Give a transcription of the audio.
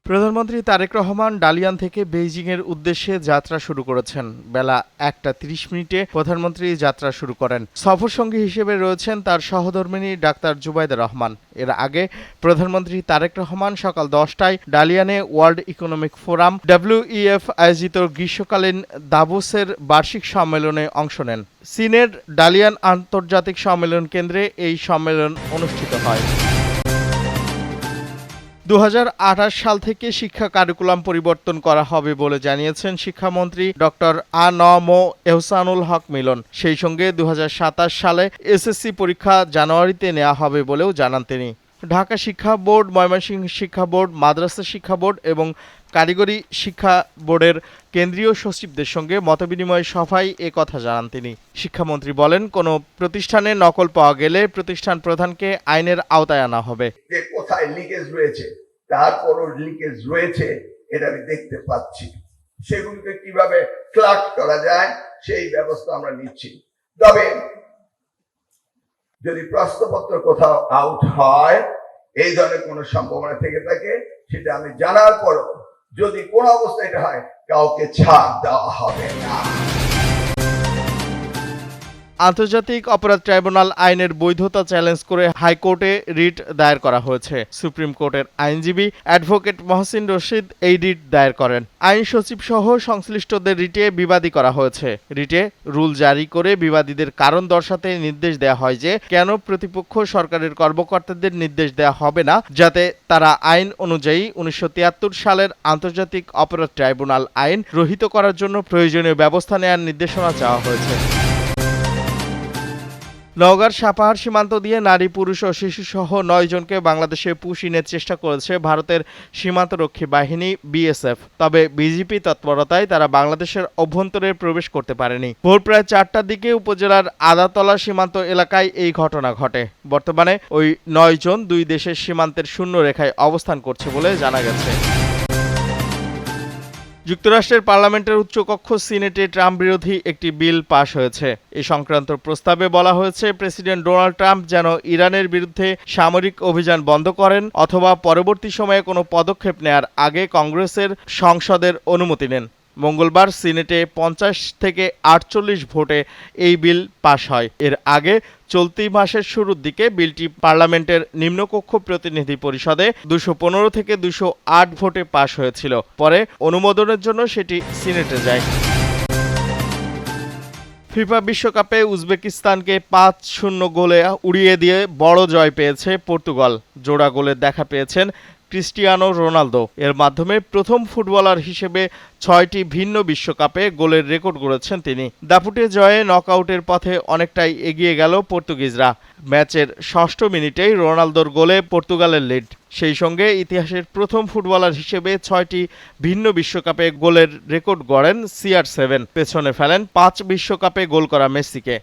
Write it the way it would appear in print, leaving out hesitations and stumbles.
প্রধানমন্ত্রী তারেক রহমান ডালিয়ান থেকে বেইজিংয়ের উদ্দেশ্যে যাত্রা শুরু করেছেন। বেলা 1:30 প্রধানমন্ত্রী যাত্রা শুরু করেন। সফরসঙ্গী হিসেবে রয়েছেন তার সহধর্মিণী ডাক্তার জুবাইদা রহমান। এর আগে প্রধানমন্ত্রী তারেক রহমান সকাল 10টায় ডালিয়ানে ওয়ার্ল্ড ইকোনমিক ফোরাম WEF আয়োজিত গ্রীষ্মকালীন দাভোসের বার্ষিক সম্মেলনে অংশ নেন। চীনের ডালিয়ান আন্তর্জাতিক সম্মেলন কেন্দ্রে এই সম্মেলন অনুষ্ঠিত হয়। 2028 সাল থেকে শিক্ষা কারিকুলাম পরিবর্তন করা হবে বলে জানিয়েছেন শিক্ষামন্ত্রী ডক্টর আ.ন.ম এহসানুল হক মিলন। সেই সঙ্গে 2027 সালে এসএসসি পরীক্ষা জানুয়ারিতে নেওয়া হবে বলেও জানান তিনি। ঢাকা শিক্ষা বোর্ড, ময়মনসিংহ শিক্ষা বোর্ড, মাদ্রাসা শিক্ষা বোর্ড এবং কারিগরি শিক্ষা বোর্ডের কেন্দ্রীয় সচিবদের সঙ্গে মতবিনিময় সভায় এ কথা জানান তিনি। শিক্ষামন্ত্রী বলেন, কোনো প্রতিষ্ঠানে নকল পাওয়া গেলে প্রতিষ্ঠান প্রধানকে আইনের আওতায় আনা হবে। যে কোথায় লিকেজ রয়েছে, তারপরও লিকেজ রয়েছে এটা আমি দেখতে পাচ্ছি, সেগুলোকে কিভাবে ক্লাক করা যায় সেই ব্যবস্থা আমরা নিচ্ছি। তবে যদি প্রশ্নপত্র কোথাও আউট হয়, এই ধরনের কোনো সম্ভাবনা থেকে থাকে, সেটা আমি জানার পরও যদি কোনো অবস্থায় এটা হয়, কাউকে ছাড় দেওয়া হবে না। আন্তর্জাতিক অপরাধ ট্রাইব্যুনাল আইনের বৈধতা চ্যালেঞ্জ করে হাইকোর্টে রিট দায়ের করা হয়েছে। সুপ্রিম কোর্টের আইনজীবী অ্যাডভোকেট মহসিন রশিদ এই রিট দায়ের করেন। আইন সচিব সহ সংশ্লিষ্টদের রিটে বিবাদী করা হয়েছে। রিটে রুল জারি করে বিবাদীদের কারণ দর্শাতে নির্দেশ দেওয়া হয় যে কেন প্রতিপক্ষ সরকারের কর্মকর্তাদের নির্দেশ দেওয়া হবে না, যাতে তারা আইন অনুযায়ী 1973 সালের আন্তর্জাতিক অপরাধ ট্রাইব্যুনাল আইন রহিত করার জন্য প্রয়োজনীয় ব্যবস্থা নেওয়ার নির্দেশনা চাওয়া হয়েছে। নওগাঁর সাপাহার সীমান্ত দিয়ে নারী, পুরুষ ও শিশুসহ 9 জনকে বাংলাদেশে পুশিনের চেষ্টা করেছে ভারতের সীমান্তরক্ষী বাহিনী BSF। তবে বিজিপি তৎপরতায় তারা বাংলাদেশের অভ্যন্তরে প্রবেশ করতে পারেনি। ভোর প্রায় 4টার দিকে উপজেলার আদাতলা সীমান্ত এলাকায় এই ঘটনা ঘটে। বর্তমানে ওই 9 জন দুই দেশের সীমান্তের শূন্য রেখায় অবস্থান করছে বলে জানা গেছে। যুক্তরাষ্ট্রের পার্লামেন্টের উচ্চকক্ষ সিনেটে ট্রাম্প বিরোধী একটি বিল পাশ হয়েছে। এ সংক্রান্ত প্রস্তাবে বলা হয়েছে, প্রেসিডেন্ট ডোনাল্ড ট্রাম্প যেন ইরানের বিরুদ্ধে সামরিক অভিযান বন্ধ করেন অথবা পরবর্তী সময়ে কোনো পদক্ষেপ নেয়ার আগে কংগ্রেসের সংসদের অনুমতি নেন। মঙ্গলবার সিনেটে 50 থেকে 48 ভোটে এই বিল পাশ হয়। এর আগে চলতি মাসের শুরুর দিকে বিলটি পার্লামেন্টের নিম্নকক্ষ প্রতিনিধি পরিষদে 215 থেকে 208 ভোটে পাশ হয়েছিল। পরে অনুমোদনের জন্য সেটি সিনেটে যায়। ফিফা বিশ্বকাপে উজবেকিস্তানকে 5-0 গোলে উড়িয়ে দিয়ে বড় জয় পেয়েছে পর্তুগাল। জোড়া গোলের দেখা পেয়েছেন ক্রিস্টিয়ানো রোনালদো। এর মাধ্যমে প্রথম ফুটবলার হিসেবে 6টি ভিন্ন বিশ্বকাপে গোলের রেকর্ড গড়েছেন তিনি। দাপুটে জয়ে নকআউটের পথে অনেকটাই এগিয়ে গেল পর্তুগিজরা। ম্যাচের 6ষ্ঠ মিনিটেই রোনালদোর গোলে পর্তুগালের লিড। সেই সঙ্গে ইতিহাসের প্রথম ফুটবলার হিসেবে 6টি ভিন্ন বিশ্বকাপে গোলের রেকর্ড গড়েন CR7। পেছনে ফেলেন 5 বিশ্বকাপে গোল করা মেসিকে।